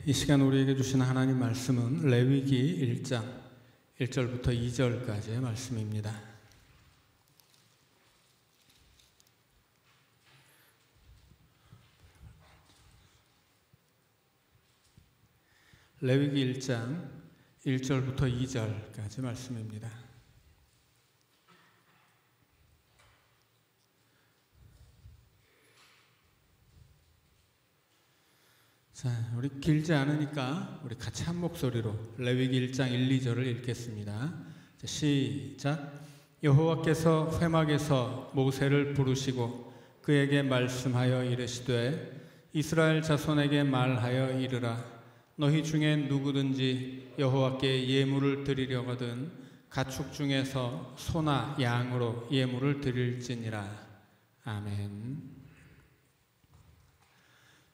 이 시간 우리에게 주신 하나님 말씀은 레위기 1장 1절부터 2절까지의 말씀입니다. 레위기 1장 1절부터 2절까지 말씀입니다. 자, 우리 길지 않으니까 우리 같이 한 목소리로 레위기 1장 1, 2절을 읽겠습니다. 자, 시작. 여호와께서 회막에서 모세를 부르시고 그에게 말씀하여 이르시되 이스라엘 자손에게 말하여 이르라. 너희 중에 누구든지 여호와께 예물을 드리려거든 가축 중에서 소나 양으로 예물을 드릴지니라. 아멘.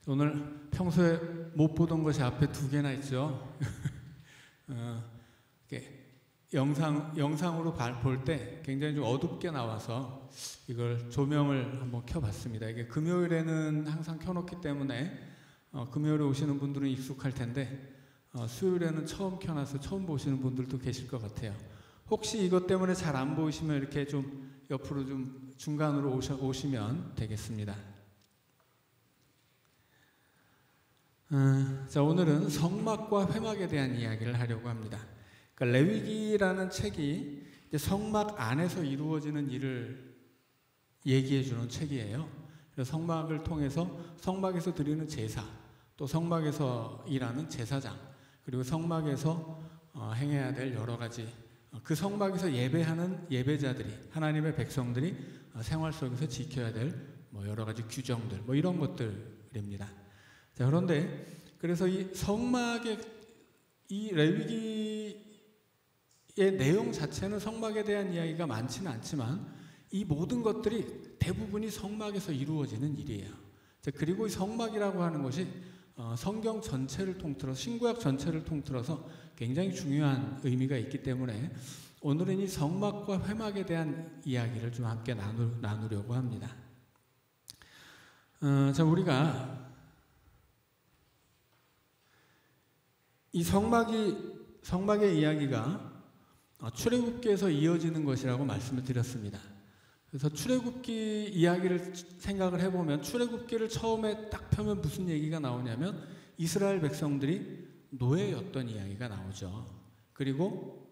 오늘 평소에 못 보던 것이 앞에 두 개나 있죠. 영상으로 볼 때 굉장히 좀 어둡게 나와서 이걸 조명을 한번 켜봤습니다. 이게 금요일에는 항상 켜놓기 때문에 금요일에 오시는 분들은 익숙할 텐데 수요일에는 처음 켜놔서 처음 보시는 분들도 계실 것 같아요. 혹시 이것 때문에 잘 안 보이시면 이렇게 좀 옆으로 좀 중간으로 오시면 되겠습니다. 자, 오늘은 성막과 회막에 대한 이야기를 하려고 합니다. 그러니까 레위기라는 책이 이제 성막 안에서 이루어지는 일을 얘기해 주는 책이에요. 그래서 성막을 통해서 성막에서 드리는 제사, 또 성막에서 일하는 제사장, 그리고 성막에서 행해야 될 여러 가지, 그 성막에서 예배하는 예배자들이, 하나님의 백성들이 생활 속에서 지켜야 될 여러 가지 규정들, 이런 것들입니다. 자, 그런데 그래서 이 성막의 이 레위기의 내용 자체는 성막에 대한 이야기가 많지는 않지만 이 모든 것들이 대부분이 성막에서 이루어지는 일이에요. 자, 그리고 이 성막이라고 하는 것이 성경 전체를 통틀어서 신구약 전체를 통틀어서 굉장히 중요한 의미가 있기 때문에 오늘은 이 성막과 회막에 대한 이야기를 좀 함께 나누려고 합니다. 자, 우리가 이 성막의 이야기가 출애굽기에서 이어지는 것이라고 말씀을 드렸습니다. 그래서 출애굽기 이야기를 생각을 해보면 출애굽기를 처음에 딱 펴면 무슨 얘기가 나오냐면 이스라엘 백성들이 노예였던 이야기가 나오죠. 그리고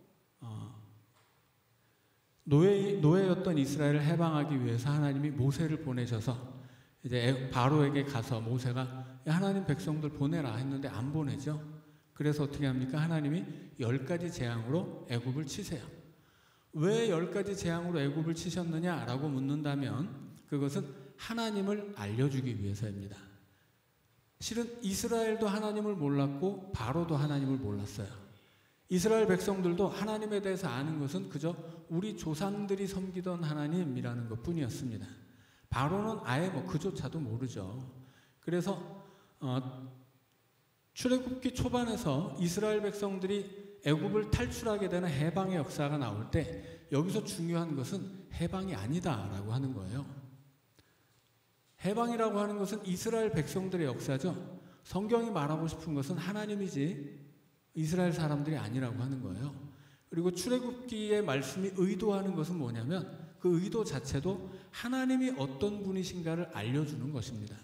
노예였던 이스라엘을 해방하기 위해서 하나님이 모세를 보내셔서 이제 바로에게 가서 모세가 하나님 백성들 보내라 했는데 안 보내죠. 그래서 어떻게 합니까? 하나님이 10가지 재앙으로 애굽을 치세요. 왜 10가지 재앙으로 애굽을 치셨느냐라고 묻는다면 그것은 하나님을 알려주기 위해서입니다. 실은 이스라엘도 하나님을 몰랐고 바로도 하나님을 몰랐어요. 이스라엘 백성들도 하나님에 대해서 아는 것은 그저 우리 조상들이 섬기던 하나님이라는 것뿐이었습니다. 바로는 아예 그조차도 모르죠. 그래서 출애굽기 초반에서 이스라엘 백성들이 애굽을 탈출하게 되는 해방의 역사가 나올 때 여기서 중요한 것은 해방이 아니다라고 하는 거예요. 해방이라고 하는 것은 이스라엘 백성들의 역사죠. 성경이 말하고 싶은 것은 하나님이지 이스라엘 사람들이 아니라고 하는 거예요. 그리고 출애굽기의 말씀이 의도하는 것은 뭐냐면 그 의도 자체도 하나님이 어떤 분이신가를 알려주는 것입니다.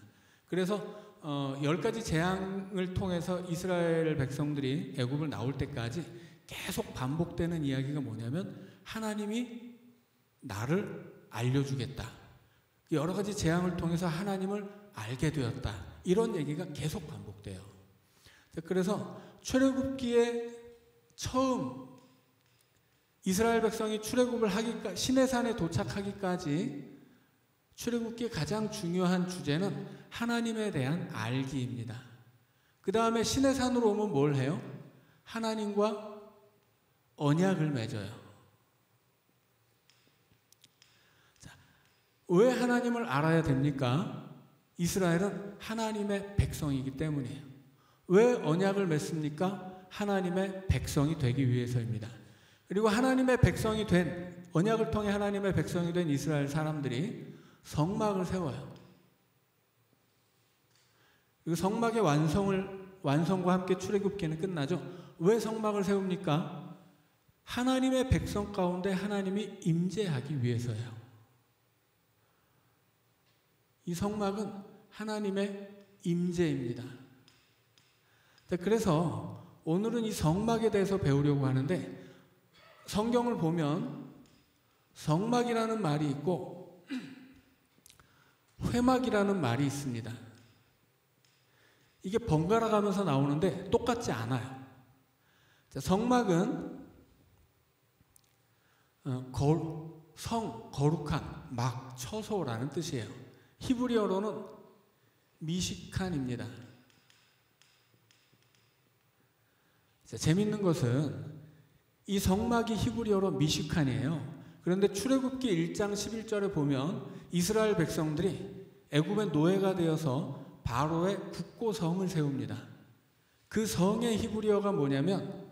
그래서 10가지 재앙을 통해서 이스라엘 백성들이 애굽을 나올 때까지 계속 반복되는 이야기가 뭐냐면 하나님이 나를 알려주겠다. 여러 가지 재앙을 통해서 하나님을 알게 되었다. 이런 얘기가 계속 반복돼요. 그래서 출애굽기에 처음 이스라엘 백성이 출애굽을 하기까지 시내산에 도착하기까지 출애굽기의 가장 중요한 주제는 하나님에 대한 알기입니다. 그 다음에 시내산으로 오면 뭘 해요? 하나님과 언약을 맺어요. 자, 왜 하나님을 알아야 됩니까? 이스라엘은 하나님의 백성이기 때문이에요. 왜 언약을 맺습니까? 하나님의 백성이 되기 위해서입니다. 그리고 하나님의 백성이 된, 언약을 통해 하나님의 백성이 된 이스라엘 사람들이 성막을 세워요. 그리고 성막의 완성을 완성과 함께 출애굽기는 끝나죠. 왜 성막을 세웁니까? 하나님의 백성 가운데 하나님이 임재하기 위해서예요. 이 성막은 하나님의 임재입니다. 그래서 오늘은 이 성막에 대해서 배우려고 하는데, 성경을 보면 성막이라는 말이 있고 회막이라는 말이 있습니다. 이게 번갈아 가면서 나오는데 똑같지 않아요. 성막은 거룩한, 막, 처소라는 뜻이에요. 히브리어로는 미시칸입니다. 재밌는 것은 이 성막이 히브리어로 미시칸이에요. 그런데 출애굽기 1장 11절에 보면 이스라엘 백성들이 애굽의 노예가 되어서 바로의 국고성을 세웁니다. 그 성의 히브리어가 뭐냐면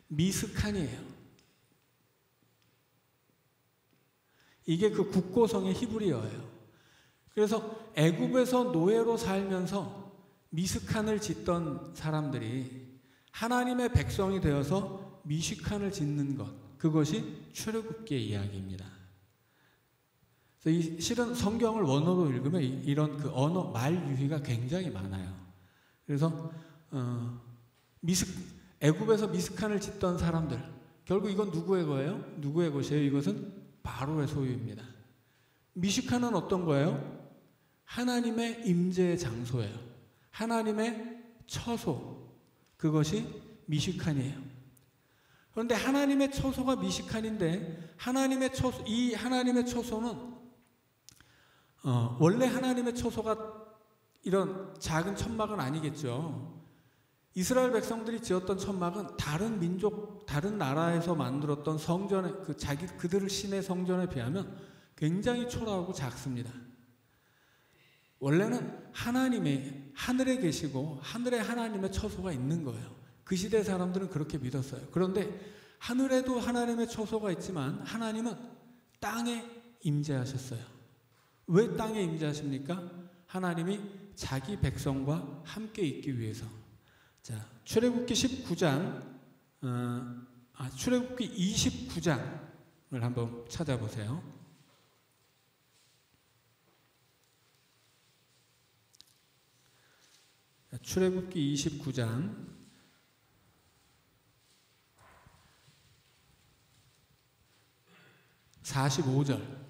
미스칸이에요. 이게 그 국고성의 히브리어예요. 그래서 애굽에서 노예로 살면서 미스칸을 짓던 사람들이 하나님의 백성이 되어서 미시칸을 짓는 것, 그것이 출애굽기의 이야기입니다. 그래서 실은 성경을 원어로 읽으면 이런 그 언어, 말 유희가 굉장히 많아요. 그래서 애굽에서 미스칸을 짓던 사람들, 결국 이건 누구의 거예요? 누구의 것이에요? 이것은 바로의 소유입니다. 미시칸은 어떤 거예요? 하나님의 임재의 장소예요. 하나님의 처소, 그것이 미시칸이에요. 그런데 하나님의 처소가 미시칸인데, 이 하나님의 처소는 원래 하나님의 처소가 이런 작은 천막은 아니겠죠. 이스라엘 백성들이 지었던 천막은 다른 민족, 다른 나라에서 만들었던 성전에, 그들을 신의 성전에 비하면 굉장히 초라하고 작습니다. 원래는 하나님이 하늘에 계시고 하늘에 하나님의 처소가 있는 거예요. 그 시대 사람들은 그렇게 믿었어요. 그런데 하늘에도 하나님의 처소가 있지만 하나님은 땅에 임재하셨어요. 왜 땅에 임재하십니까? 하나님이 자기 백성과 함께 있기 위해서. 자, 출애굽기 29장을 한번 찾아보세요. 출애굽기 29장 45절.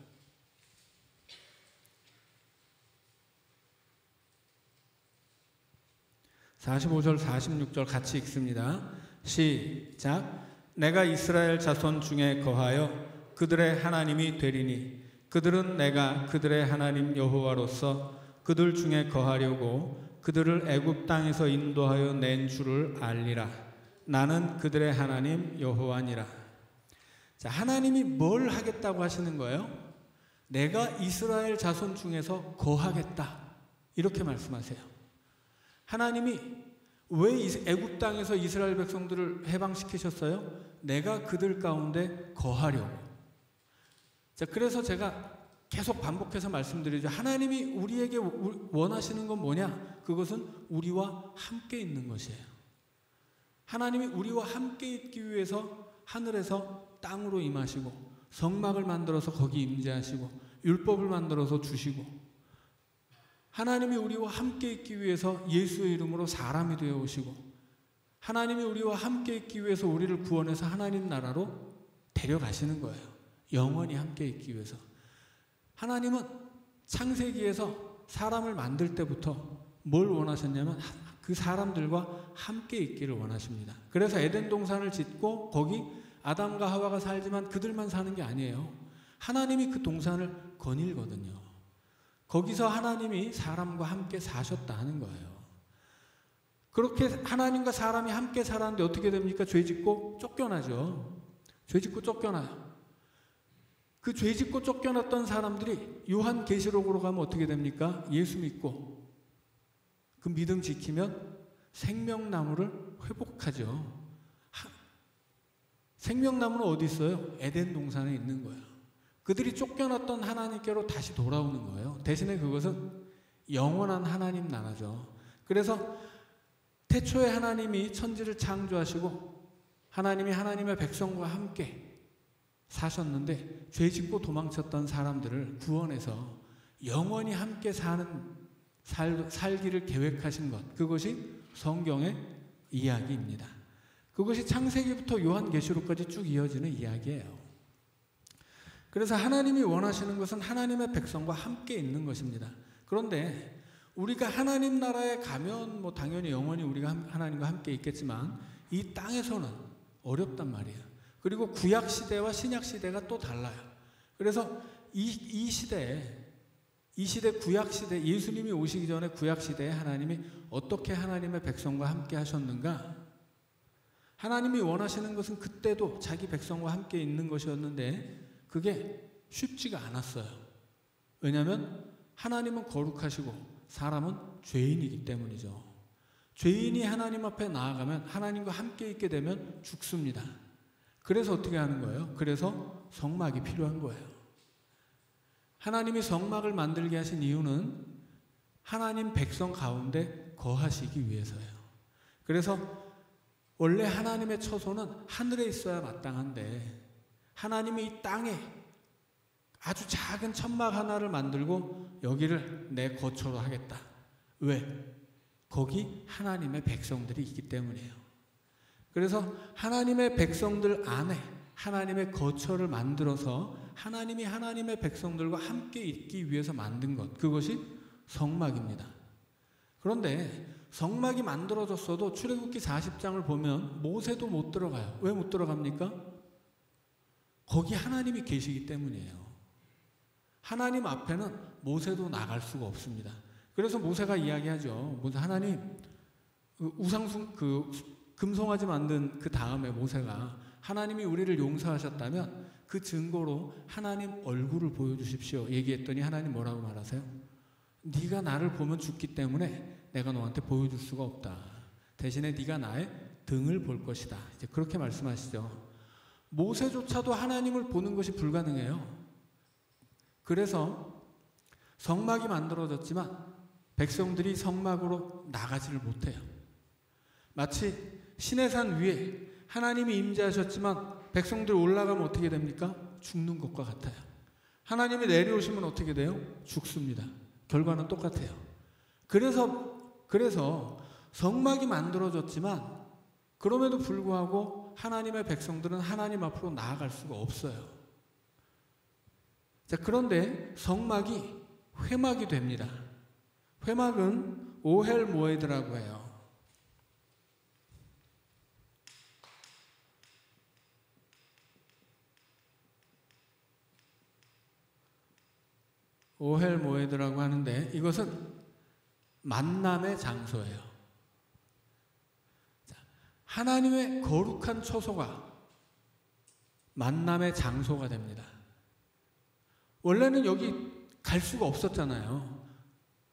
45절, 46절 같이 읽습니다. 시작. 내가 이스라엘 자손 중에 거하여 그들의 하나님이 되리니 그들은 내가 그들의 하나님 여호와로서 그들 중에 거하려고 그들을 애굽 땅에서 인도하여 낸 줄을 알리라. 나는 그들의 하나님 여호와니라. 자, 하나님이 뭘 하겠다고 하시는 거예요? 내가 이스라엘 자손 중에서 거하겠다, 이렇게 말씀하세요. 하나님이 왜 애굽 땅에서 이스라엘 백성들을 해방시키셨어요? 내가 그들 가운데 거하려고. 자, 그래서 제가 계속 반복해서 말씀드리죠. 하나님이 우리에게 원하시는 건 뭐냐? 그것은 우리와 함께 있는 것이에요. 하나님이 우리와 함께 있기 위해서 하늘에서 땅으로 임하시고, 성막을 만들어서 거기 임재하시고, 율법을 만들어서 주시고, 하나님이 우리와 함께 있기 위해서 예수의 이름으로 사람이 되어 오시고, 하나님이 우리와 함께 있기 위해서 우리를 구원해서 하나님 나라로 데려가시는 거예요. 영원히 함께 있기 위해서. 하나님은 창세기에서 사람을 만들 때부터 뭘 원하셨냐면 그 사람들과 함께 있기를 원하십니다. 그래서 에덴 동산을 짓고 거기 아담과 하와가 살지만 그들만 사는 게 아니에요. 하나님이 그 동산을 거닐거든요. 거기서 하나님이 사람과 함께 사셨다 하는 거예요. 그렇게 하나님과 사람이 함께 살았는데 어떻게 됩니까? 죄 짓고 쫓겨나죠. 죄 짓고 쫓겨나요. 그 죄 짓고 쫓겨났던 사람들이 요한계시록으로 가면 어떻게 됩니까? 예수 믿고 그 믿음 지키면 생명나무를 회복하죠. 생명나무는 어디 있어요? 에덴 동산에 있는 거예요. 그들이 쫓겨났던 하나님께로 다시 돌아오는 거예요. 대신에 그것은 영원한 하나님 나라죠. 그래서 태초에 하나님이 천지를 창조하시고 하나님이 하나님의 백성과 함께 사셨는데 죄 짓고 도망쳤던 사람들을 구원해서 영원히 함께 살기를 계획하신 것, 그것이 성경의 이야기입니다. 그것이 창세기부터 요한계시록까지 쭉 이어지는 이야기예요. 그래서 하나님이 원하시는 것은 하나님의 백성과 함께 있는 것입니다. 그런데 우리가 하나님 나라에 가면 뭐 당연히 영원히 우리가 하나님과 함께 있겠지만 이 땅에서는 어렵단 말이에요. 그리고 구약 시대와 신약 시대가 또 달라요. 그래서 이 시대 구약 시대, 예수님이 오시기 전에 구약 시대에 하나님이 어떻게 하나님의 백성과 함께 하셨는가? 하나님이 원하시는 것은 그때도 자기 백성과 함께 있는 것이었는데 그게 쉽지가 않았어요. 왜냐하면 하나님은 거룩하시고 사람은 죄인이기 때문이죠. 죄인이 하나님 앞에 나아가면 하나님과 함께 있게 되면 죽습니다. 그래서 어떻게 하는 거예요? 그래서 성막이 필요한 거예요. 하나님이 성막을 만들게 하신 이유는 하나님 백성 가운데 거하시기 위해서예요. 그래서 원래 하나님의 처소는 하늘에 있어야 마땅한데 하나님이 이 땅에 아주 작은 천막 하나를 만들고 여기를 내 거처로 하겠다. 왜? 거기 하나님의 백성들이 있기 때문이에요. 그래서 하나님의 백성들 안에 하나님의 거처를 만들어서 하나님이 하나님의 백성들과 함께 있기 위해서 만든 것, 그것이 성막입니다. 그런데 성막이 만들어졌어도 출애굽기 40장을 보면 모세도 못 들어가요. 왜 못 들어갑니까? 거기 하나님이 계시기 때문이에요. 하나님 앞에는 모세도 나갈 수가 없습니다. 그래서 모세가 이야기하죠. 하나님, 금송아지 만든 그 다음에 모세가 하나님이 우리를 용서하셨다면 그 증거로 하나님 얼굴을 보여주십시오. 얘기했더니 하나님 뭐라고 말하세요? 네가 나를 보면 죽기 때문에 내가 너한테 보여줄 수가 없다. 대신에 네가 나의 등을 볼 것이다. 이제 그렇게 말씀하시죠. 모세조차도 하나님을 보는 것이 불가능해요. 그래서 성막이 만들어졌지만 백성들이 성막으로 나가지를 못해요. 마치 시내산 위에 하나님이 임재하셨지만 백성들이 올라가면 어떻게 됩니까? 죽는 것과 같아요. 하나님이 내려오시면 어떻게 돼요? 죽습니다. 결과는 똑같아요. 그래서 성막이 만들어졌지만 그럼에도 불구하고 하나님의 백성들은 하나님 앞으로 나아갈 수가 없어요. 자, 그런데 성막이 회막이 됩니다. 회막은 오헬 모에드라고 해요. 오헬 모에드라고 하는데 이것은 만남의 장소예요. 하나님의 거룩한 처소가 만남의 장소가 됩니다. 원래는 여기 갈 수가 없었잖아요.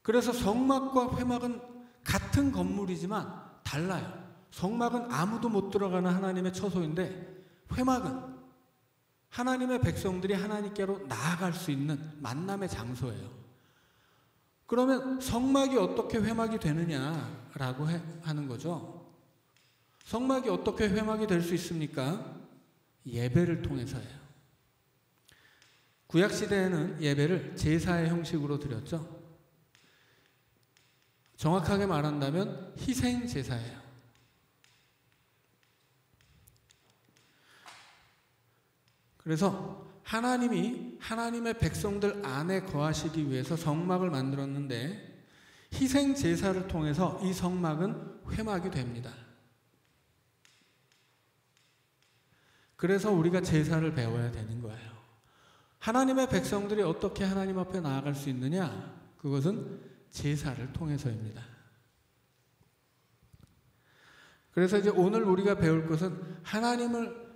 그래서 성막과 회막은 같은 건물이지만 달라요. 성막은 아무도 못 들어가는 하나님의 처소인데 회막은 하나님의 백성들이 하나님께로 나아갈 수 있는 만남의 장소예요. 그러면 성막이 어떻게 회막이 되느냐라고 하는 거죠. 성막이 어떻게 회막이 될 수 있습니까? 예배를 통해서예요. 구약시대에는 예배를 제사의 형식으로 드렸죠. 정확하게 말한다면 희생제사예요. 그래서 하나님이 하나님의 백성들 안에 거하시기 위해서 성막을 만들었는데 희생제사를 통해서 이 성막은 회막이 됩니다. 그래서 우리가 제사를 배워야 되는 거예요. 하나님의 백성들이 어떻게 하나님 앞에 나아갈 수 있느냐? 그것은 제사를 통해서입니다. 그래서 이제 오늘 우리가 배울 것은 하나님을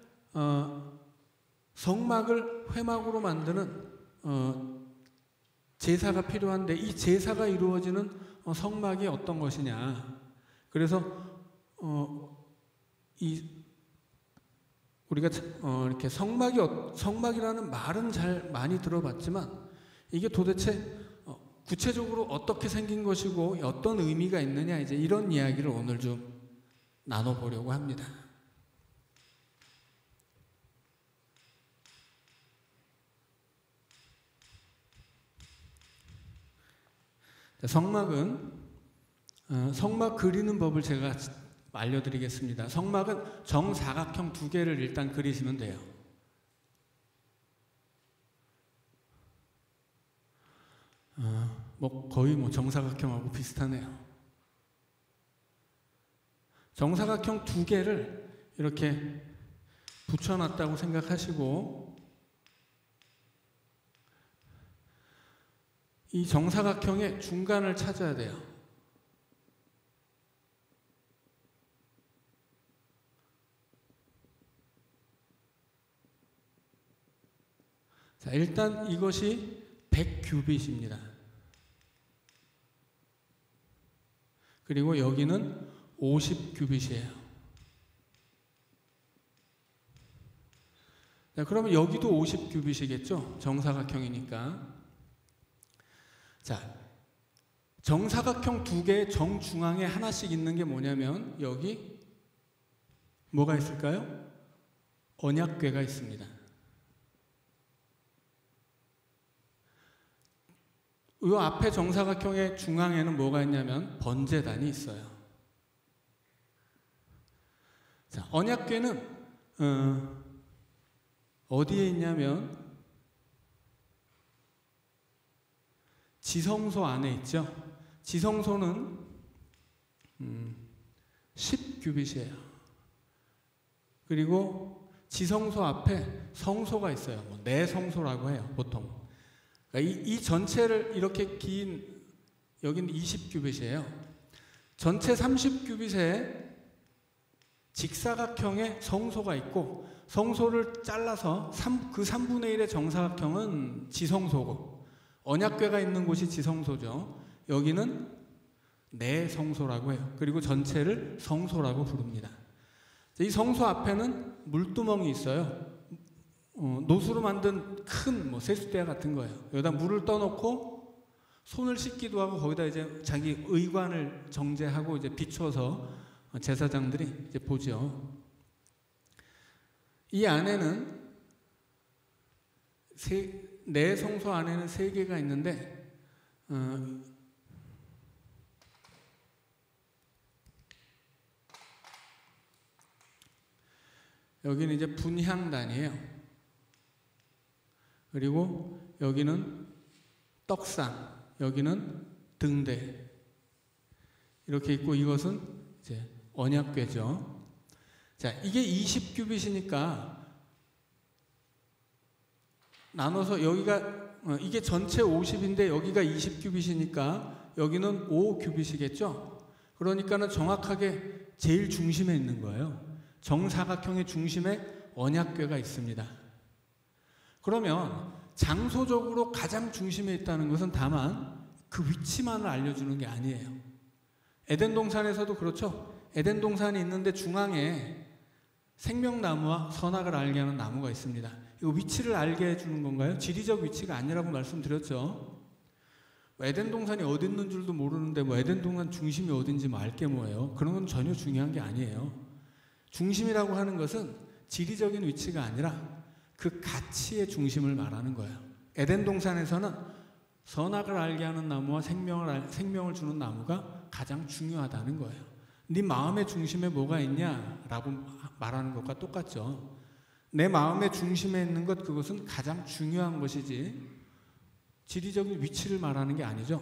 성막을 회막으로 만드는 제사가 필요한데 이 제사가 이루어지는 성막이 어떤 것이냐? 그래서 우리가 이렇게 성막이라는 말은 잘 많이 들어봤지만 이게 도대체 구체적으로 어떻게 생긴 것이고 어떤 의미가 있느냐, 이제 이런 이야기를 오늘 좀 나눠보려고 합니다. 성막은 성막 그리는 법을 제가 알려드리겠습니다. 성막은 정사각형 2개를 일단 그리시면 돼요. 거의 정사각형하고 비슷하네요. 정사각형 2개를 이렇게 붙여놨다고 생각하시고, 이 정사각형의 중간을 찾아야 돼요. 자, 일단 이것이 100규빗입니다. 그리고 여기는 50규빗이에요. 자, 그러면 여기도 50규빗이겠죠? 정사각형이니까. 자, 정사각형 2개의 정중앙에 하나씩 있는 게 뭐냐면, 여기 뭐가 있을까요? 언약궤가 있습니다. 이 앞에 정사각형의 중앙에는 뭐가 있냐면 번제단이 있어요. 자, 언약궤는 어디에 있냐면 지성소 안에 있죠. 지성소는 10규빗이에요. 그리고 지성소 앞에 성소가 있어요. 내성소라고 해요, 보통. 그러니까 이 전체를 이렇게 긴, 여기는 20규빗이에요. 전체 30규빗에 직사각형의 성소가 있고, 성소를 잘라서 그 3분의 1의 정사각형은 지성소고, 언약궤가 있는 곳이 지성소죠. 여기는 내성소라고 해요. 그리고 전체를 성소라고 부릅니다. 이 성소 앞에는 물두멍이 있어요. 노수로 만든 큰 세숫대 같은 거예요. 여기다 물을 떠놓고 손을 씻기도 하고, 거기다 이제 자기 의관을 정제하고 이제 비춰서 제사장들이 이제 보죠. 이 안에는 내 성소 안에는 3개가 있는데, 여기는 이제 분향단이에요. 그리고 여기는 떡상, 여기는 등대, 이렇게 있고, 이것은 이제 언약궤죠. 자, 이게 20규빗이니까 나눠서 여기가 이게 전체 50인데 여기가 20규빗이니까 여기는 5규빗이겠죠. 그러니까는 정확하게 제일 중심에 있는 거예요. 정사각형의 중심에 언약궤가 있습니다. 그러면 장소적으로 가장 중심에 있다는 것은 다만 그 위치만을 알려주는 게 아니에요. 에덴 동산에서도 그렇죠. 에덴 동산이 있는데 중앙에 생명나무와 선악을 알게 하는 나무가 있습니다. 이거 위치를 알게 해주는 건가요? 지리적 위치가 아니라고 말씀드렸죠. 에덴 동산이 어디 있는 줄도 모르는데 에덴 동산 중심이 어딘지 알게 뭐예요? 그런 건 전혀 중요한 게 아니에요. 중심이라고 하는 것은 지리적인 위치가 아니라 그 가치의 중심을 말하는 거예요. 에덴 동산에서는 선악을 알게 하는 나무와 생명을 주는 나무가 가장 중요하다는 거예요. 네 마음의 중심에 뭐가 있냐라고 말하는 것과 똑같죠. 내 마음의 중심에 있는 것, 그것은 가장 중요한 것이지 지리적인 위치를 말하는 게 아니죠.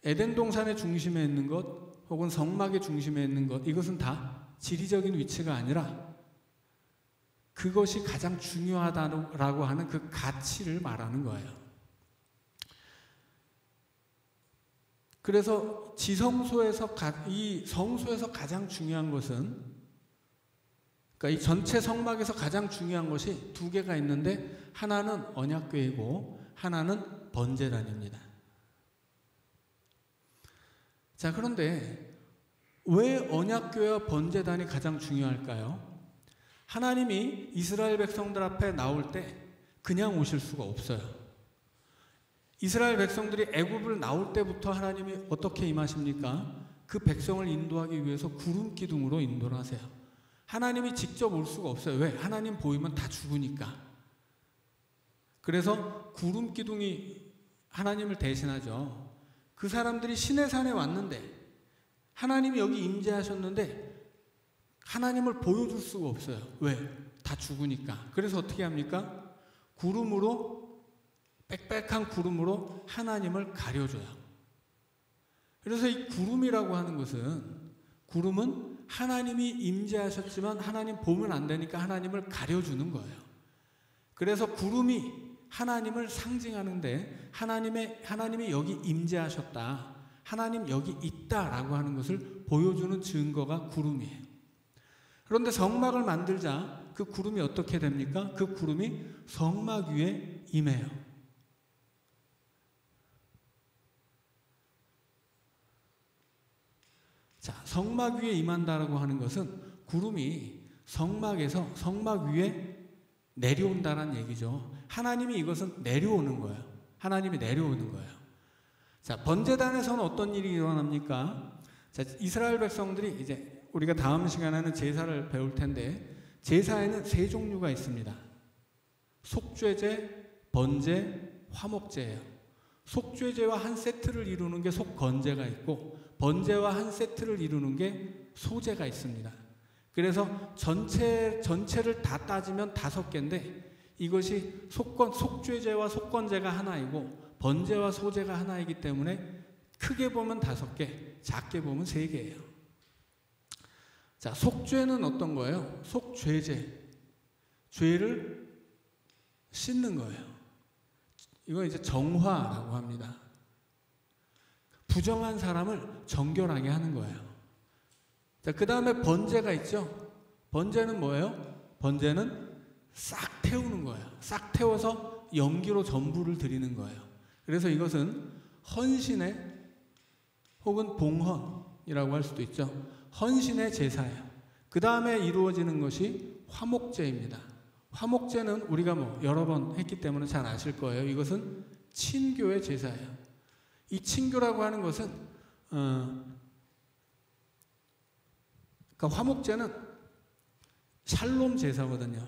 에덴 동산의 중심에 있는 것 혹은 성막의 중심에 있는 것, 이것은 다 지리적인 위치가 아니라 그것이 가장 중요하다고 하는 그 가치를 말하는 거예요. 그래서 지성소에서 이 성소에서 가장 중요한 것은, 그러니까 이 전체 성막에서 가장 중요한 것이 2개가 있는데, 하나는 언약궤이고 하나는 번제단입니다. 자, 그런데 왜 언약궤와 번제단이 가장 중요할까요? 하나님이 이스라엘 백성들 앞에 나올 때 그냥 오실 수가 없어요. 이스라엘 백성들이 애굽을 나올 때부터 하나님이 어떻게 임하십니까? 그 백성을 인도하기 위해서 구름 기둥으로 인도를 하세요. 하나님이 직접 올 수가 없어요. 왜? 하나님 보이면 다 죽으니까. 그래서 구름 기둥이 하나님을 대신하죠. 그 사람들이 시내산에 왔는데 하나님이 여기 임재하셨는데 하나님을 보여줄 수가 없어요. 왜? 다 죽으니까. 그래서 어떻게 합니까? 구름으로, 빽빽한 구름으로 하나님을 가려줘요. 그래서 이 구름이라고 하는 것은, 구름은 하나님이 임재하셨지만 하나님 보면 안 되니까 하나님을 가려주는 거예요. 그래서 구름이 하나님을 상징하는데 하나님이 여기 임재하셨다, 하나님 여기 있다라고 하는 것을 보여주는 증거가 구름이에요. 그런데 성막을 만들자 그 구름이 어떻게 됩니까? 그 구름이 성막 위에 임해요. 자, 성막 위에 임한다라고 하는 것은 구름이 성막에서 성막 위에 내려온다는 얘기죠. 하나님이 이것은 내려오는 거예요. 하나님이 내려오는 거예요. 자, 번제단에서는 어떤 일이 일어납니까? 자, 이스라엘 백성들이 이제 우리가 다음 시간에는 제사를 배울 텐데, 제사에는 세 종류가 있습니다. 속죄제, 번제, 화목제예요. 속죄제와 한 세트를 이루는 게 속건제가 있고, 번제와 한 세트를 이루는 게 소제가 있습니다. 그래서 전체를 다 따지면 5개인데, 이것이 속죄제와 속건제가 하나이고 번제와 소제가 하나이기 때문에 크게 보면 5개, 작게 보면 3개예요. 자, 속죄는 어떤 거예요? 속죄제, 죄를 씻는 거예요. 이거 이제 정화라고 합니다. 부정한 사람을 정결하게 하는 거예요. 자, 그 다음에 번제가 있죠. 번제는 뭐예요? 번제는 싹 태우는 거예요. 싹 태워서 연기로 전부를 드리는 거예요. 그래서 이것은 헌신의 혹은 봉헌이라고 할 수도 있죠. 헌신의 제사예요. 그 다음에 이루어지는 것이 화목제입니다. 화목제는 우리가 여러 번 했기 때문에 잘 아실 거예요. 이것은 친교의 제사예요. 이 친교라고 하는 것은 그러니까 화목제는 샬롬 제사거든요.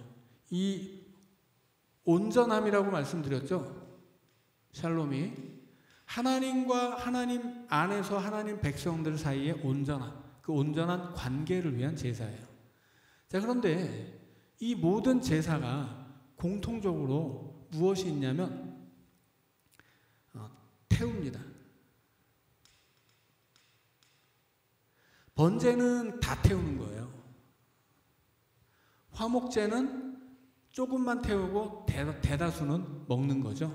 이 온전함이라고 말씀드렸죠. 샬롬이 하나님과 하나님 안에서 하나님 백성들 사이의 온전함, 그 온전한 관계를 위한 제사예요. 자, 그런데 이 모든 제사가 공통적으로 무엇이 있냐면 태웁니다. 번제는 다 태우는 거예요. 화목제는 조금만 태우고 대다수는 먹는 거죠.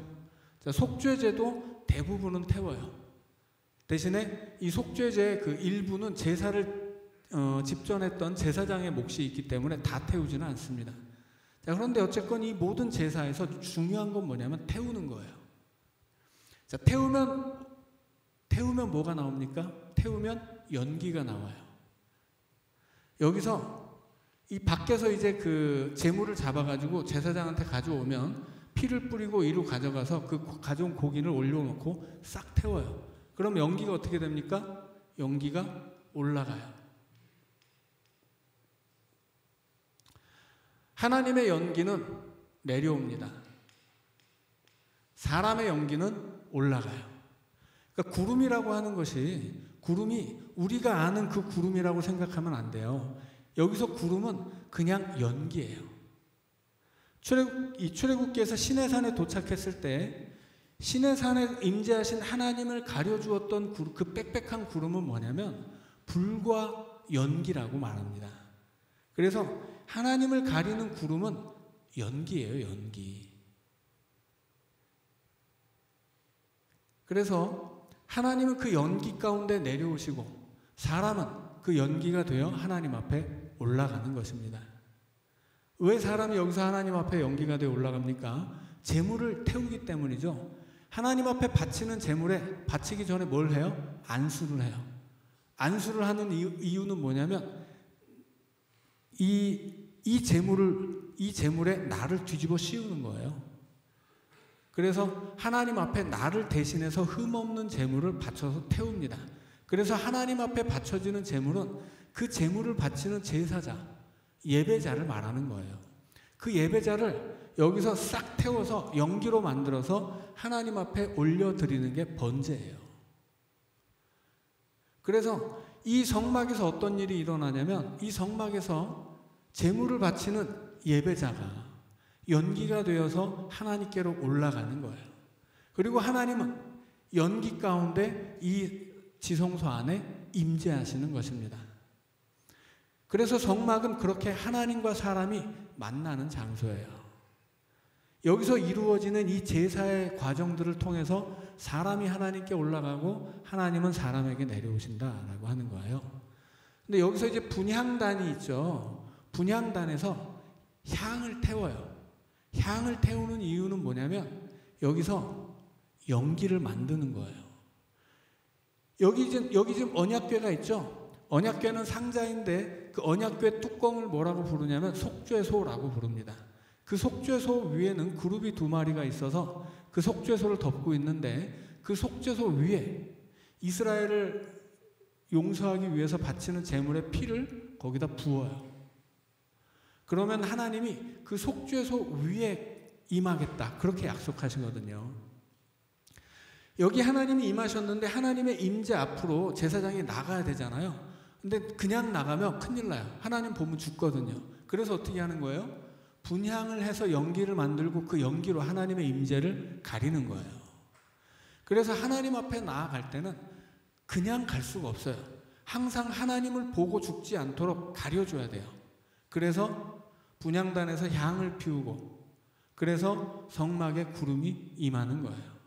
자, 속죄제도 대부분은 태워요. 대신에 이 속죄제 그 일부는 제사를 집전했던 제사장의 몫이 있기 때문에 다 태우지는 않습니다. 자, 그런데 어쨌건 이 모든 제사에서 중요한 건 뭐냐면 태우는 거예요. 자, 태우면 뭐가 나옵니까? 태우면 연기가 나와요. 여기서 이 밖에서 이제 그 제물을 잡아가지고 제사장한테 가져오면 피를 뿌리고 이로 가져가서 그 가져온 고기를 올려놓고 싹 태워요. 그럼 연기가 어떻게 됩니까? 연기가 올라가요. 하나님의 연기는 내려옵니다. 사람의 연기는 올라가요. 그러니까 구름이라고 하는 것이, 구름이 우리가 아는 그 구름이라고 생각하면 안 돼요. 여기서 구름은 그냥 연기예요. 이 출애굽기에서 시내산에 도착했을 때 시내산에 임재하신 하나님을 가려주었던 그 빽빽한 구름은 뭐냐면 불과 연기라고 말합니다. 그래서 하나님을 가리는 구름은 연기예요, 연기. 그래서 하나님은 그 연기 가운데 내려오시고 사람은 그 연기가 되어 하나님 앞에 올라가는 것입니다. 왜 사람이 여기서 하나님 앞에 연기가 되어 올라갑니까? 제물을 태우기 때문이죠. 하나님 앞에 바치는 제물에 바치기 전에 뭘 해요? 안수를 해요. 안수를 하는 이유는 뭐냐면 이 제물에 나를 뒤집어 씌우는 거예요. 그래서 하나님 앞에 나를 대신해서 흠없는 제물을 바쳐서 태웁니다. 그래서 하나님 앞에 바쳐지는 제물은 그 제물을 바치는 제사자, 예배자를 말하는 거예요. 그 예배자를 여기서 싹 태워서 연기로 만들어서 하나님 앞에 올려드리는 게 번제예요. 그래서 이 성막에서 어떤 일이 일어나냐면 이 성막에서 제물을 바치는 예배자가 연기가 되어서 하나님께로 올라가는 거예요. 그리고 하나님은 연기 가운데 이 지성소 안에 임재하시는 것입니다. 그래서 성막은 그렇게 하나님과 사람이 만나는 장소예요. 여기서 이루어지는 이 제사의 과정들을 통해서 사람이 하나님께 올라가고 하나님은 사람에게 내려오신다라고 하는 거예요. 근데 여기서 이제 분향단이 있죠. 분향단에서 향을 태워요. 향을 태우는 이유는 뭐냐면 여기서 연기를 만드는 거예요. 여기 지금 언약궤가 있죠. 언약궤는 상자인데 그 언약궤 뚜껑을 뭐라고 부르냐면 속죄소라고 부릅니다. 그 속죄소 위에는 그룹이 2마리가 있어서 그 속죄소를 덮고 있는데 그 속죄소 위에 이스라엘을 용서하기 위해서 바치는 제물의 피를 거기다 부어요. 그러면 하나님이 그 속죄소 위에 임하겠다. 그렇게 약속하시거든요. 여기 하나님이 임하셨는데 하나님의 임재 앞으로 제사장이 나가야 되잖아요. 근데 그냥 나가면 큰일 나요. 하나님 보면 죽거든요. 그래서 어떻게 하는 거예요? 분향을 해서 연기를 만들고 그 연기로 하나님의 임재를 가리는 거예요. 그래서 하나님 앞에 나아갈 때는 그냥 갈 수가 없어요. 항상 하나님을 보고 죽지 않도록 가려줘야 돼요. 그래서 분향단에서 향을 피우고 그래서 성막에 구름이 임하는 거예요.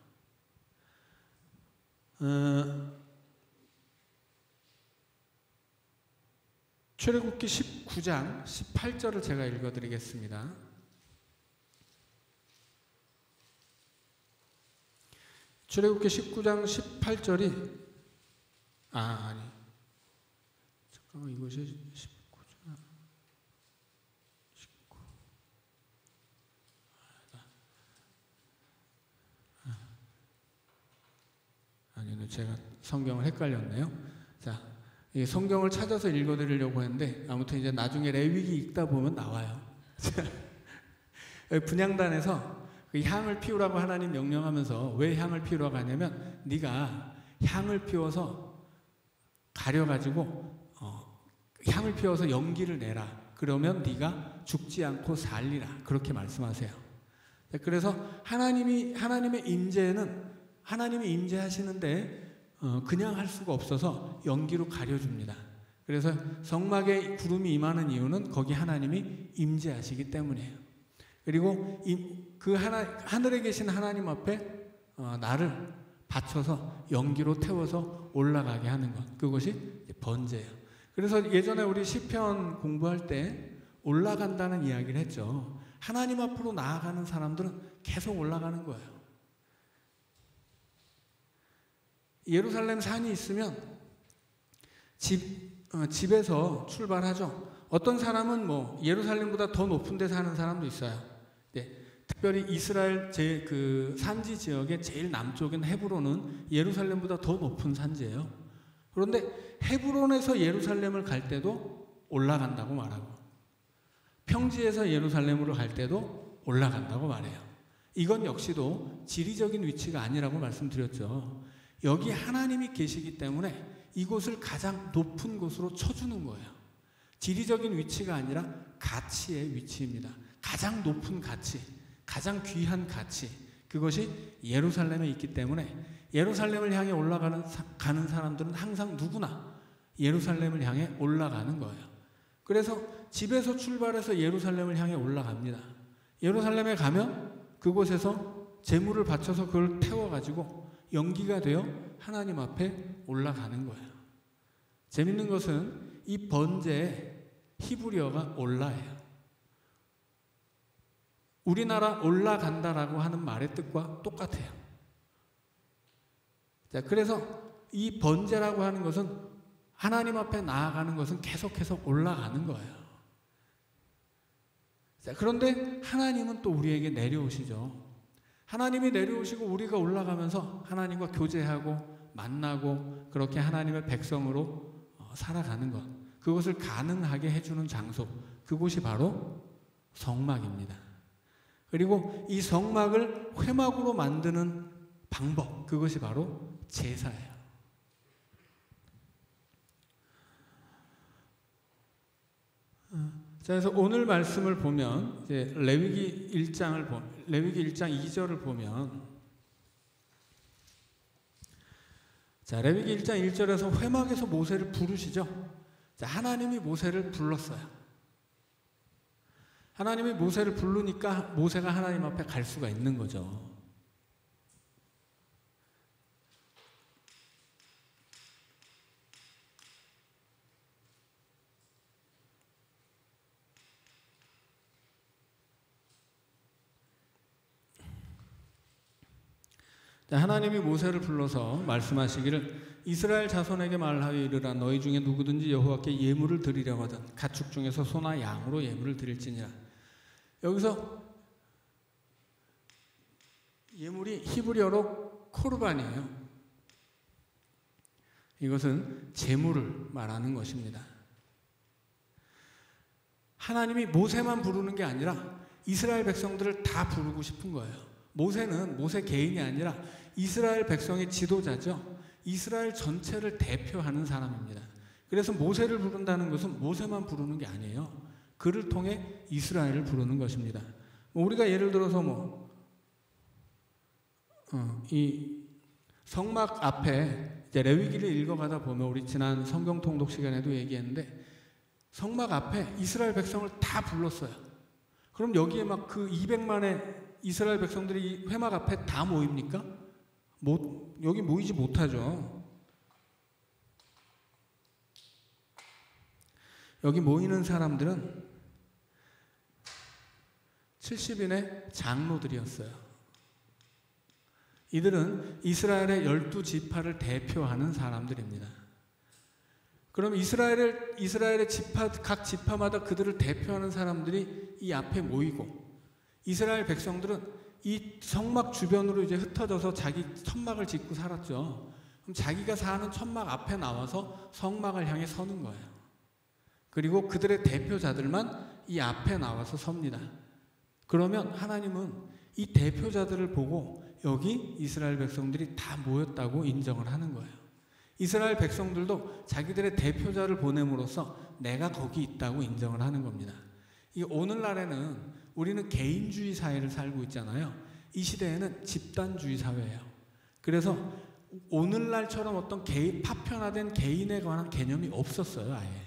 출애굽기 19장 18절을 제가 읽어드리겠습니다. 출애굽기 19장 18절이 아니 잠깐만 이것이 19장 19 아니요 제가 성경을 헷갈렸네요. 자. 이 성경을 찾아서 읽어드리려고 했는데 아무튼 이제 나중에 레위기 읽다 보면 나와요. 분향단에서 그 향을 피우라고 하나님 명령하면서 왜 향을 피우라고 하냐면 네가 향을 피워서 가려가지고 향을 피워서 연기를 내라. 그러면 네가 죽지 않고 살리라. 그렇게 말씀하세요. 그래서 하나님의 임재는 하나님이 임재하시는데 그냥 할 수가 없어서 연기로 가려줍니다. 그래서 성막에 구름이 임하는 이유는 거기 하나님이 임재하시기 때문이에요. 그리고 그 하늘에 계신 하나님 앞에 나를 받쳐서 연기로 태워서 올라가게 하는 것, 그것이 번제예요. 그래서 예전에 우리 시편 공부할 때 올라간다는 이야기를 했죠. 하나님 앞으로 나아가는 사람들은 계속 올라가는 거예요. 예루살렘 산이 있으면 집에서 출발하죠. 어떤 사람은 뭐 예루살렘보다 더 높은 데 사는 사람도 있어요. 네, 특별히 이스라엘 그 산지 지역의 제일 남쪽인 헤브론은 예루살렘보다 더 높은 산지예요. 그런데 헤브론에서 예루살렘을 갈 때도 올라간다고 말하고 평지에서 예루살렘으로 갈 때도 올라간다고 말해요. 이건 역시도 지리적인 위치가 아니라고 말씀드렸죠. 여기 하나님이 계시기 때문에 이곳을 가장 높은 곳으로 쳐주는 거예요. 지리적인 위치가 아니라 가치의 위치입니다. 가장 높은 가치, 가장 귀한 가치, 그것이 예루살렘에 있기 때문에 예루살렘을 향해 가는 사람들은 항상 누구나 예루살렘을 향해 올라가는 거예요. 그래서 집에서 출발해서 예루살렘을 향해 올라갑니다. 예루살렘에 가면 그곳에서 제물을 바쳐서 그걸 태워가지고 연기가 되어 하나님 앞에 올라가는 거예요. 재밌는 것은 이 번제의 히브리어가 올라예요. 우리나라 올라간다라고 하는 말의 뜻과 똑같아요. 자, 그래서 이 번제라고 하는 것은 하나님 앞에 나아가는 것은 계속해서 올라가는 거예요. 자, 그런데 하나님은 또 우리에게 내려오시죠. 하나님이 내려오시고 우리가 올라가면서 하나님과 교제하고 만나고 그렇게 하나님의 백성으로 살아가는 것, 그것을 가능하게 해주는 장소, 그곳이 바로 성막입니다. 그리고 이 성막을 회막으로 만드는 방법, 그것이 바로 제사예요. 자, 그래서 오늘 말씀을 보면 이제 레위기 1장 2절을 보면, 자, 레위기 1장 1절에서 회막에서 모세를 부르시죠. 자, 하나님이 모세를 불렀어요. 하나님이 모세를 부르니까 모세가 하나님 앞에 갈 수가 있는 거죠. 하나님이 모세를 불러서 말씀하시기를 이스라엘 자손에게 말하여 이르라 너희 중에 누구든지 여호와께 예물을 드리려거든 가축 중에서 소나 양으로 예물을 드릴지니라. 여기서 예물이 히브리어로 코르반이에요. 이것은 제물을 말하는 것입니다. 하나님이 모세만 부르는 게 아니라 이스라엘 백성들을 다 부르고 싶은 거예요. 모세는 모세 개인이 아니라 이스라엘 백성의 지도자죠. 이스라엘 전체를 대표하는 사람입니다. 그래서 모세를 부른다는 것은 모세만 부르는 게 아니에요. 그를 통해 이스라엘을 부르는 것입니다. 우리가 예를 들어서 이 성막 앞에 이제 레위기를 읽어가다 보면 우리 지난 성경 통독 시간에도 얘기했는데 성막 앞에 이스라엘 백성을 다 불렀어요. 그럼 여기에 막 그 200만의 이스라엘 백성들이 회막 앞에 다 모입니까? 여기 모이지 못하죠. 여기 모이는 사람들은 70인의 장로들이었어요. 이들은 이스라엘의 12지파를 대표하는 사람들입니다. 그럼 이스라엘의 각 지파마다 그들을 대표하는 사람들이 이 앞에 모이고 이스라엘 백성들은 이 성막 주변으로 이제 흩어져서 자기 천막을 짓고 살았죠. 그럼 자기가 사는 천막 앞에 나와서 성막을 향해 서는 거예요. 그리고 그들의 대표자들만 이 앞에 나와서 섭니다. 그러면 하나님은 이 대표자들을 보고 여기 이스라엘 백성들이 다 모였다고 인정을 하는 거예요. 이스라엘 백성들도 자기들의 대표자를 보냄으로써 내가 거기 있다고 인정을 하는 겁니다. 이 오늘날에는 우리는 개인주의 사회를 살고 있잖아요. 이 시대에는 집단주의 사회예요. 그래서 오늘날처럼 어떤 파편화된 개인에 관한 개념이 없었어요, 아예.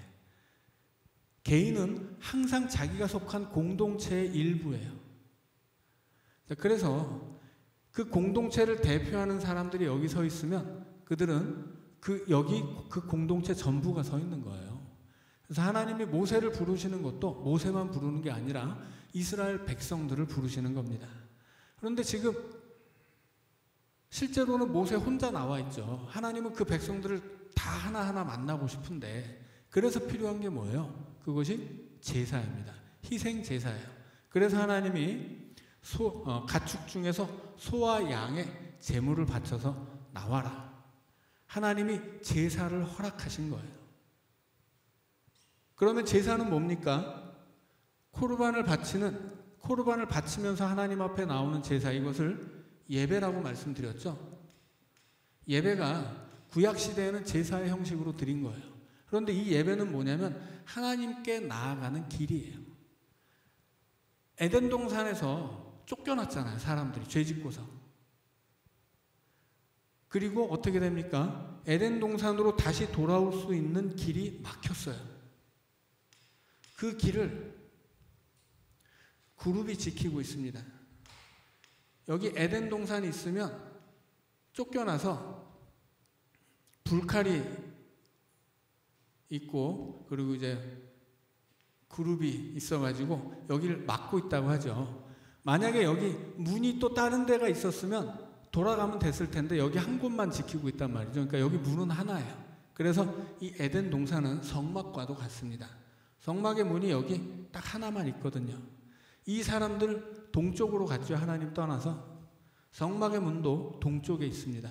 개인은 항상 자기가 속한 공동체의 일부예요. 그래서 그 공동체를 대표하는 사람들이 여기 서 있으면 그들은 여기 그 공동체 전부가 서 있는 거예요. 그래서 하나님이 모세를 부르시는 것도 모세만 부르는 게 아니라 이스라엘 백성들을 부르시는 겁니다. 그런데 지금 실제로는 모세 혼자 나와 있죠. 하나님은 그 백성들을 다 하나하나 만나고 싶은데 그래서 필요한 게 뭐예요? 그것이 제사입니다. 희생 제사예요. 그래서 하나님이 가축 중에서 소와 양의 제물을 바쳐서 나와라. 하나님이 제사를 허락하신 거예요. 그러면 제사는 뭡니까? 코르반을 바치면서 하나님 앞에 나오는 제사, 이것을 예배라고 말씀드렸죠. 예배가 구약 시대에는 제사의 형식으로 드린 거예요. 그런데 이 예배는 뭐냐면 하나님께 나아가는 길이에요. 에덴 동산에서 쫓겨났잖아요, 사람들이 죄 짓고서. 그리고 어떻게 됩니까? 에덴 동산으로 다시 돌아올 수 있는 길이 막혔어요. 그 길을 그룹이 지키고 있습니다. 여기 에덴 동산이 있으면 쫓겨나서 불칼이 있고 그리고 이제 그룹이 있어가지고 여기를 막고 있다고 하죠. 만약에 여기 문이 또 다른 데가 있었으면 돌아가면 됐을 텐데 여기 한 곳만 지키고 있단 말이죠. 그러니까 여기 문은 하나예요. 그래서 이 에덴 동산은 성막과도 같습니다. 성막의 문이 여기 딱 하나만 있거든요. 이 사람들 동쪽으로 갔죠. 하나님 떠나서. 성막의 문도 동쪽에 있습니다.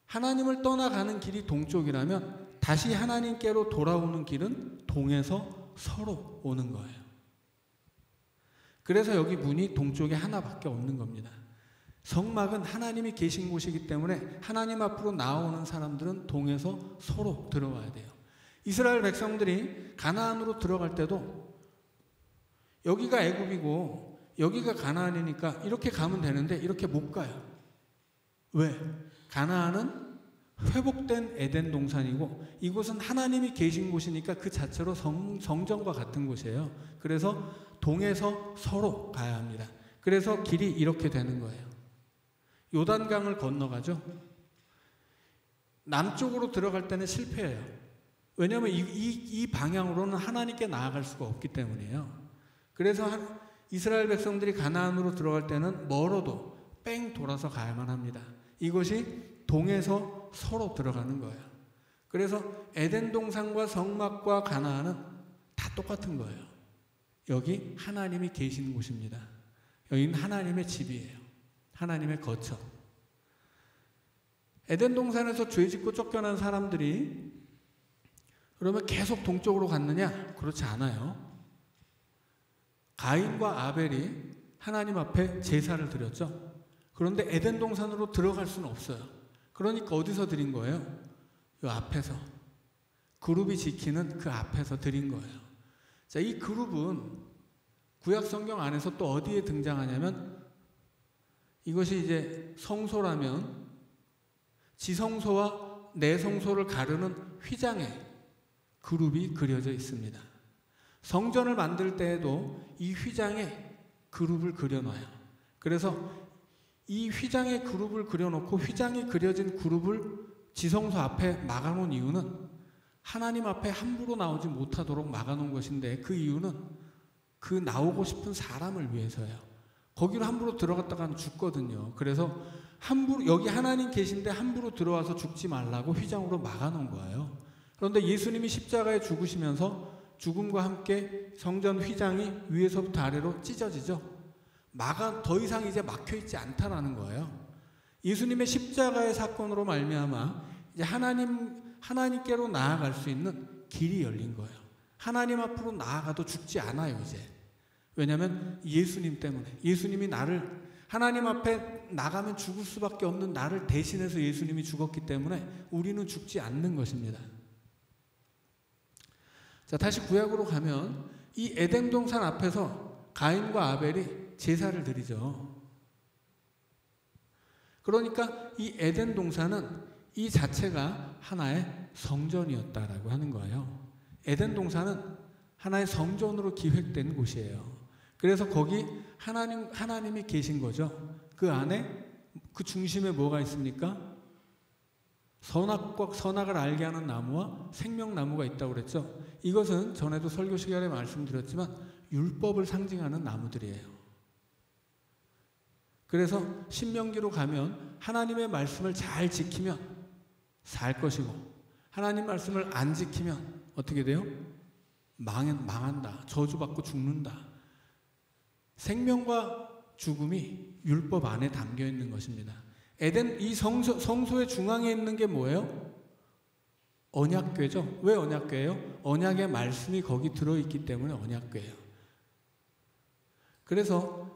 하나님을 떠나가는 길이 동쪽이라면 다시 하나님께로 돌아오는 길은 동에서 서로 오는 거예요. 그래서 여기 문이 동쪽에 하나밖에 없는 겁니다. 성막은 하나님이 계신 곳이기 때문에 하나님 앞으로 나오는 사람들은 동에서 서로 들어와야 돼요. 이스라엘 백성들이 가나안으로 들어갈 때도 여기가 애굽이고 여기가 가나안이니까 이렇게 가면 되는데 이렇게 못 가요. 왜? 가나안은 회복된 에덴 동산이고 이곳은 하나님이 계신 곳이니까 그 자체로 성전과 같은 곳이에요. 그래서 동에서 서로 가야 합니다. 그래서 길이 이렇게 되는 거예요. 요단강을 건너가죠. 남쪽으로 들어갈 때는 실패해요. 왜냐하면 이 방향으로는 하나님께 나아갈 수가 없기 때문이에요. 그래서 이스라엘 백성들이 가나안으로 들어갈 때는 멀어도 뺑 돌아서 가야만 합니다. 이것이 동에서 서로 들어가는 거예요. 그래서 에덴 동산과 성막과 가나안은 다 똑같은 거예요. 여기 하나님이 계시는 곳입니다. 여기는 하나님의 집이에요. 하나님의 거처. 에덴 동산에서 죄 짓고 쫓겨난 사람들이 그러면 계속 동쪽으로 갔느냐? 그렇지 않아요. 가인과 아벨이 하나님 앞에 제사를 드렸죠. 그런데 에덴 동산으로 들어갈 수는 없어요. 그러니까 어디서 드린 거예요? 이 앞에서. 그룹이 지키는 그 앞에서 드린 거예요. 자, 이 그룹은 구약 성경 안에서 또 어디에 등장하냐면 이것이 이제 성소라면 지성소와 내성소를 가르는 휘장에 그룹이 그려져 있습니다. 성전을 만들 때에도 이 휘장에 그룹을 그려놔요. 그래서 이 휘장에 그룹을 그려놓고 휘장이 그려진 그룹을 지성소 앞에 막아놓은 이유는 하나님 앞에 함부로 나오지 못하도록 막아놓은 것인데 그 이유는 그 나오고 싶은 사람을 위해서예요. 거기로 함부로 들어갔다가는 죽거든요. 그래서 함부로 여기 하나님 계신데 함부로 들어와서 죽지 말라고 휘장으로 막아놓은 거예요. 그런데 예수님이 십자가에 죽으시면서 죽음과 함께 성전 휘장이 위에서부터 아래로 찢어지죠. 더 이상 이제 막혀있지 않다라는 거예요. 예수님의 십자가의 사건으로 말미암아 이제 하나님께로 나아갈 수 있는 길이 열린 거예요. 하나님 앞으로 나아가도 죽지 않아요, 이제. 왜냐하면 예수님 때문에. 예수님이 하나님 앞에 나가면 죽을 수밖에 없는 나를 대신해서 예수님이 죽었기 때문에 우리는 죽지 않는 것입니다. 자, 다시 구약으로 가면 이 에덴 동산 앞에서 가인과 아벨이 제사를 드리죠. 그러니까 이 에덴 동산은 이 자체가 하나의 성전이었다라고 하는 거예요. 에덴 동산은 하나의 성전으로 기획된 곳이에요. 그래서 거기 하나님이 계신 거죠. 그 안에 그 중심에 뭐가 있습니까? 선악을 알게 하는 나무와 생명나무가 있다고 그랬죠. 이것은 전에도 설교 시간에 말씀드렸지만 율법을 상징하는 나무들이에요. 그래서 신명기로 가면 하나님의 말씀을 잘 지키면 살 것이고 하나님 말씀을 안 지키면 어떻게 돼요? 망한다. 저주받고 죽는다. 생명과 죽음이 율법 안에 담겨 있는 것입니다. 이 성소의 중앙에 있는 게 뭐예요? 언약궤죠. 왜 언약궤예요? 언약의 말씀이 거기 들어있기 때문에 언약궤예요. 그래서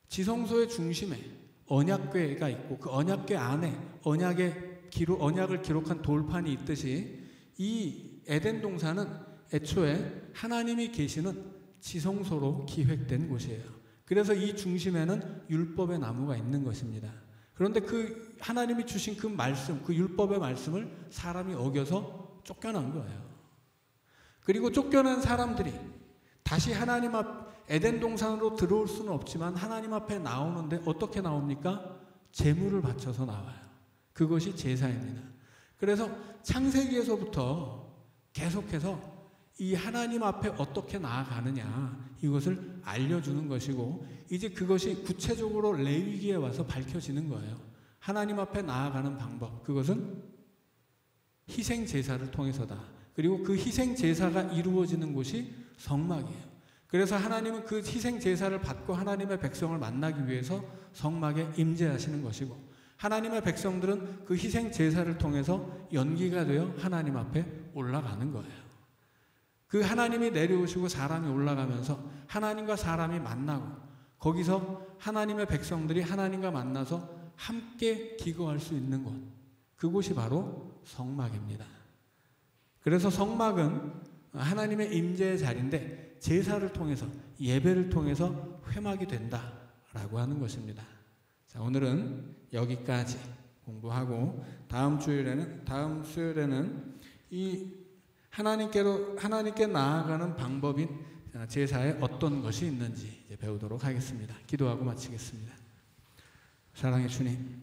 지성소의 중심에 언약궤가 있고 그 언약궤 안에 언약을 기록한 돌판이 있듯이 이 에덴 동산은 애초에 하나님이 계시는 지성소로 기획된 곳이에요. 그래서 이 중심에는 율법의 나무가 있는 것입니다. 그런데 그 하나님이 주신 그 말씀, 그 율법의 말씀을 사람이 어겨서 쫓겨난 거예요. 그리고 쫓겨난 사람들이 다시 하나님 앞 에덴 동산으로 들어올 수는 없지만 하나님 앞에 나오는데 어떻게 나옵니까? 제물을 바쳐서 나와요. 그것이 제사입니다. 그래서 창세기에서부터 계속해서 이 하나님 앞에 어떻게 나아가느냐 이것을 알려주는 것이고 이제 그것이 구체적으로 레위기에 와서 밝혀지는 거예요. 하나님 앞에 나아가는 방법, 그것은 희생 제사를 통해서다. 그리고 그 희생 제사가 이루어지는 곳이 성막이에요. 그래서 하나님은 그 희생 제사를 받고 하나님의 백성을 만나기 위해서 성막에 임재하시는 것이고, 하나님의 백성들은 그 희생 제사를 통해서 연기가 되어 하나님 앞에 올라가는 거예요. 그 하나님이 내려오시고 사람이 올라가면서 하나님과 사람이 만나고, 거기서 하나님의 백성들이 하나님과 만나서 함께 기거할 수 있는 곳, 그곳이 바로 성막입니다. 그래서 성막은 하나님의 임재의 자리인데 제사를 통해서, 예배를 통해서 회막이 된다라고 하는 것입니다. 자, 오늘은 여기까지 공부하고 다음 수요일에는 이 하나님께 나아가는 방법인 제사에 어떤 것이 있는지 이제 배우도록 하겠습니다. 기도하고 마치겠습니다. 사랑의 주님,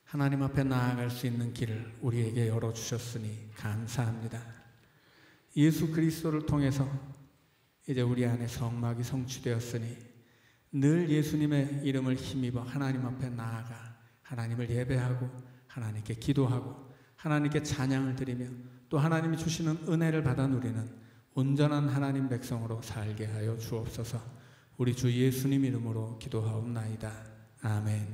하나님 앞에 나아갈 수 있는 길을 우리에게 열어주셨으니 감사합니다. 예수 그리스도를 통해서 이제 우리 안에 성막이 성취되었으니 늘 예수님의 이름을 힘입어 하나님 앞에 나아가 하나님을 예배하고 하나님께 기도하고 하나님께 찬양을 드리며 또 하나님이 주시는 은혜를 받아 누리는 온전한 하나님 백성으로 살게 하여 주옵소서. 우리 주 예수님 이름으로 기도하옵나이다. 아멘.